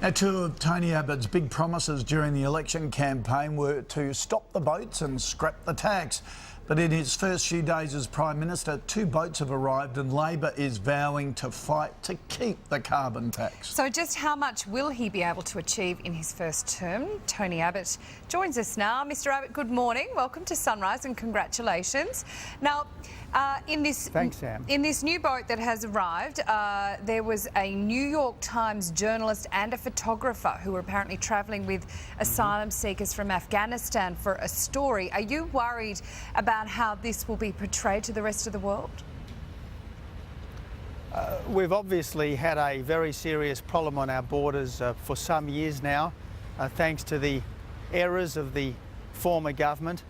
Now, two of Tony Abbott's big promises during the election campaign were to stop the boats and scrap the tax. But in his first few days as Prime Minister, 2 boats have arrived and Labor is vowing to fight to keep the carbon tax. So just how much will he be able to achieve in his first term? Tony Abbott joins us now. Mr Abbott, good morning. Welcome to Sunrise and congratulations. Now, Thanks, Sam. In this new boat that has arrived, there was a New York Times journalist and a photographer who were apparently travelling with asylum seekers from Afghanistan for a story. Are you worried about how this will be portrayed to the rest of the world? We've obviously had a very serious problem on our borders for some years now, thanks to the errors of the former government.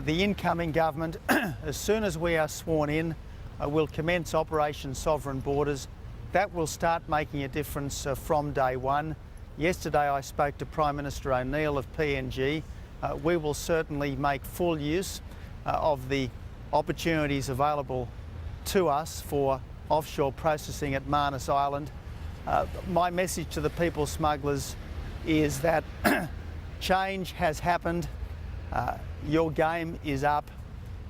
The incoming government, as soon as we are sworn in, will commence Operation Sovereign Borders. That will start making a difference from day one. Yesterday I spoke to Prime Minister O'Neill of PNG. We will certainly make full use of the opportunities available to us for offshore processing at Manus Island. My message to the people smugglers is that change has happened. Your game is up.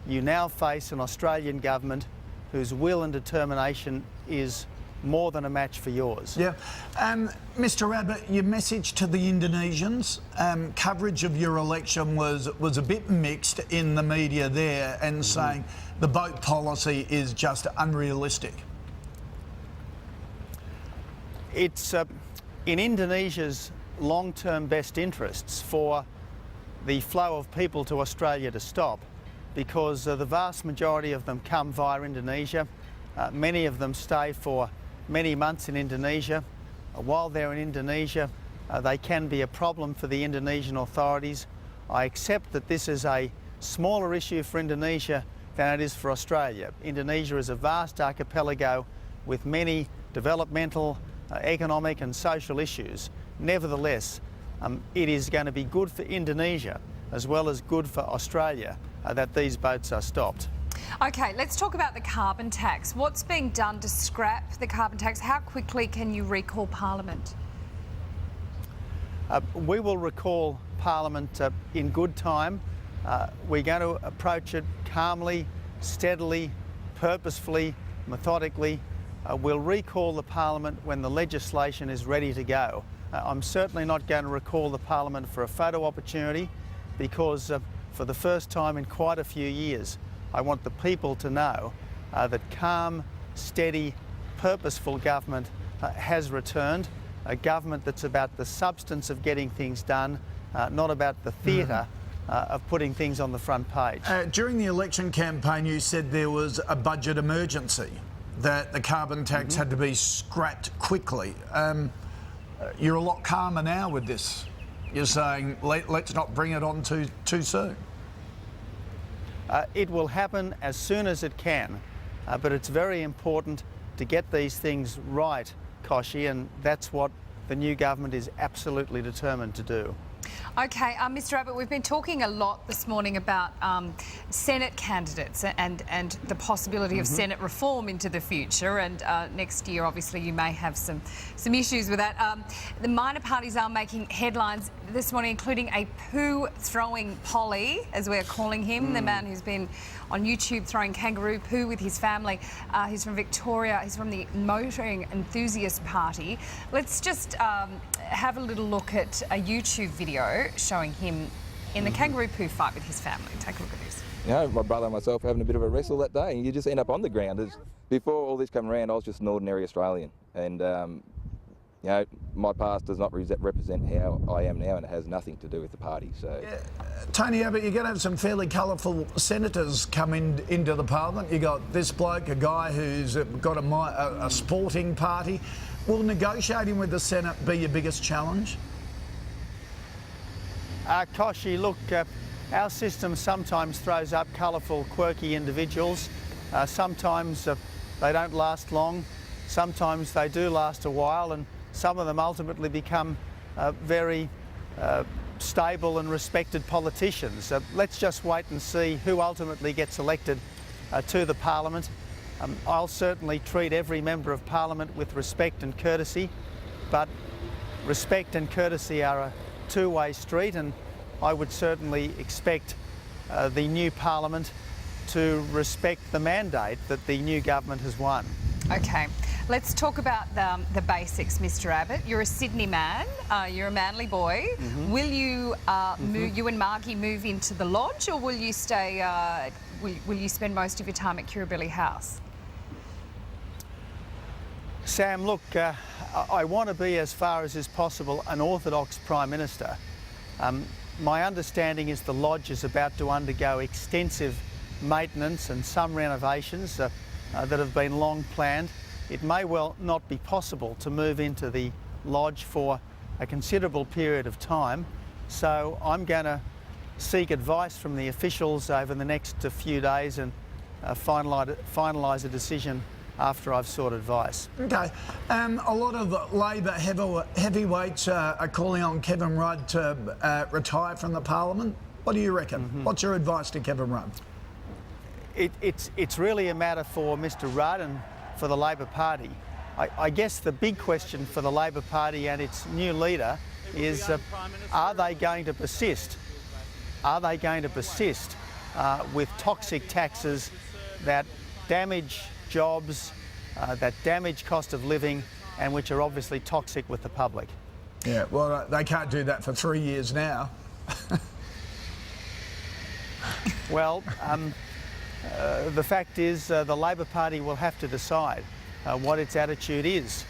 You now face an Australian government whose will and determination is more than a match for yours. Yeah. Mr Abbott, your message to the Indonesians, coverage of your election was a bit mixed in the media there and saying the boat policy is just unrealistic. It's in Indonesia's long-term best interests for the flow of people to Australia to stop, because the vast majority of them come via Indonesia. Many of them stay for many months in Indonesia. While they're in Indonesia, they can be a problem for the Indonesian authorities. I accept that this is a smaller issue for Indonesia than it is for Australia. Indonesia is a vast archipelago with many developmental, economic and social issues. Nevertheless, it is going to be good for Indonesia as well as good for Australia that these boats are stopped. OK, let's talk about the carbon tax. What's being done to scrap the carbon tax? How quickly can you recall Parliament? We will recall Parliament in good time. We're going to approach it calmly, steadily, purposefully, methodically. We'll recall the Parliament when the legislation is ready to go. I'm certainly not going to recall the Parliament for a photo opportunity, because for the first time in quite a few years, I want the people to know that calm, steady, purposeful government has returned, a government that's about the substance of getting things done, not about the theatre of putting things on the front page. During the election campaign, you said there was a budget emergency, that the carbon tax had to be scrapped quickly. You're a lot calmer now with this. You're saying, let's not bring it on too soon. It will happen as soon as it can, but it's very important to get these things right, Koshi, and that's what the new government is absolutely determined to do. OK, Mr Abbott, we've been talking a lot this morning about Senate candidates and the possibility of Senate reform into the future, and next year obviously you may have some issues with that. The minor parties are making headlines this morning, including a poo-throwing Polly, as we're calling him, the man who's been on YouTube throwing kangaroo poo with his family. He's from Victoria. He's from the Motoring Enthusiast Party. Let's just have a little look at a YouTube video showing him in the kangaroo poo fight with his family. Take a look at this. You know, my brother and myself were having a bit of a wrestle that day, and you just end up on the ground. Before all this came around, I was just an ordinary Australian, and you know, my past does not represent how I am now, and it has nothing to do with the party. So, Tony Abbott, you're going to have some fairly colourful senators come into the Parliament. You got this bloke, a guy who's got a sporting party. Will negotiating with the Senate be your biggest challenge? Koshi, look, our system sometimes throws up colourful, quirky individuals. Sometimes they don't last long. Sometimes they do last a while, and some of them ultimately become very stable and respected politicians. Let's just wait and see who ultimately gets elected to the Parliament. I'll certainly treat every member of Parliament with respect and courtesy, but respect and courtesy are a two-way street, and I would certainly expect the new Parliament to respect the mandate that the new government has won. Okay, let's talk about the basics, Mr. Abbott. You're a Sydney man, you're a Manly boy. Will you, you and Margie move into the lodge, or will you stay, will you spend most of your time at Kirribilli House? Sam, look, I want to be, as far as is possible, an orthodox Prime Minister. My understanding is the lodge is about to undergo extensive maintenance and some renovations that have been long planned. It may well not be possible to move into the lodge for a considerable period of time, so I'm going to seek advice from the officials over the next few days and finalise a decision after I've sought advice. Okay. A lot of Labor heavyweights are calling on Kevin Rudd to retire from the Parliament. What do you reckon? What's your advice to Kevin Rudd? It's really a matter for Mr. Rudd and for the Labor Party. I guess the big question for the Labor Party and its new leader is, are they going to persist? Are they going to persist with toxic taxes that damage jobs, that damage cost of living, and which are obviously toxic with the public? Yeah, well, they can't do that for 3 years now. Well, the fact is the Labor Party will have to decide what its attitude is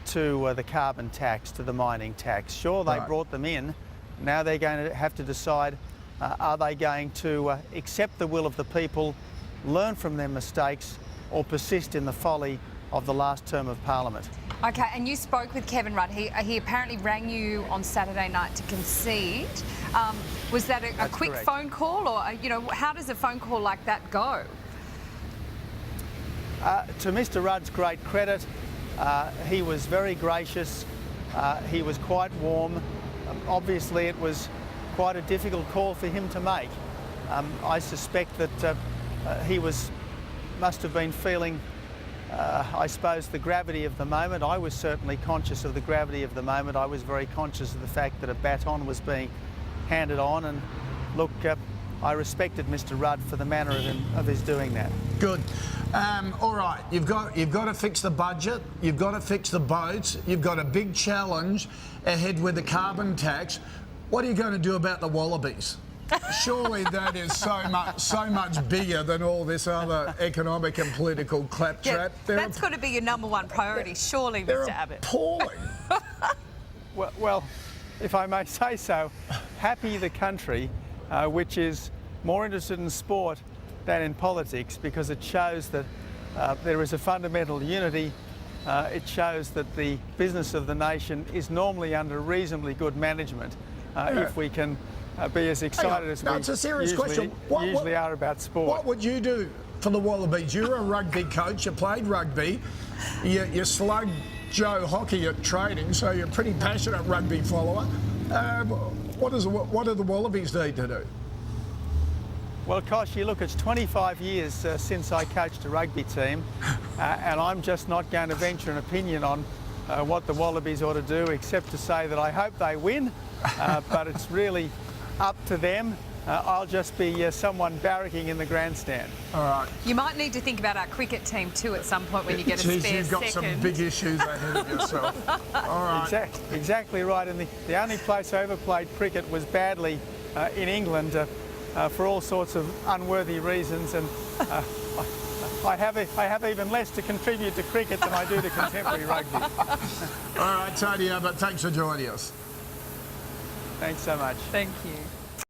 to the carbon tax, to the mining tax. Sure, they brought them in. Now they're going to have to decide, are they going to accept the will of the people, learn from their mistakes, or persist in the folly of the last term of Parliament? Okay, and you spoke with Kevin Rudd. He apparently rang you on Saturday night to concede. Was that a quick correct. phone call, or, you know, how does a phone call like that go? To Mr. Rudd's great credit, he was very gracious. He was quite warm. Obviously, it was quite a difficult call for him to make. I suspect that he must have been feeling, I suppose, the gravity of the moment. I was certainly conscious of the gravity of the moment. I was very conscious of the fact that a baton was being handed on, and look, I respected Mr. Rudd for the manner of his doing that. Good. All right, you've got to fix the budget, you've got to fix the boats, you've got a big challenge ahead with the carbon tax. What are you going to do about the wallabies? Surely that is so much bigger than all this other economic and political claptrap. Yeah, that's got to be your number one priority, surely, Mr. Abbott. Appalling. Well, if I may say so, happy the country which is more interested in sport than in politics, because it shows that there is a fundamental unity. It shows that the business of the nation is normally under reasonably good management if we can be as excited as we it's a serious question. usually are about sport. What would you do for the Wallabies? You're a rugby coach, you played rugby, you slugged Joe Hockey at training, so you're a pretty passionate rugby follower. What do the Wallabies need to do? Well, Kosh, look, it's 25 years since I coached a rugby team, and I'm just not going to venture an opinion on what the Wallabies ought to do, except to say that I hope they win, but it's really up to them. I'll just be someone barracking in the grandstand. All right. You might need to think about our cricket team too at some point when you get a spare second. You've got some big issues ahead of yourself. All right. Exactly right. And the only place I ever played cricket was badly in England for all sorts of unworthy reasons, and I have even less to contribute to cricket than I do to contemporary rugby. All right, Tony Abbott, thanks for joining us. Thanks so much. Thank you.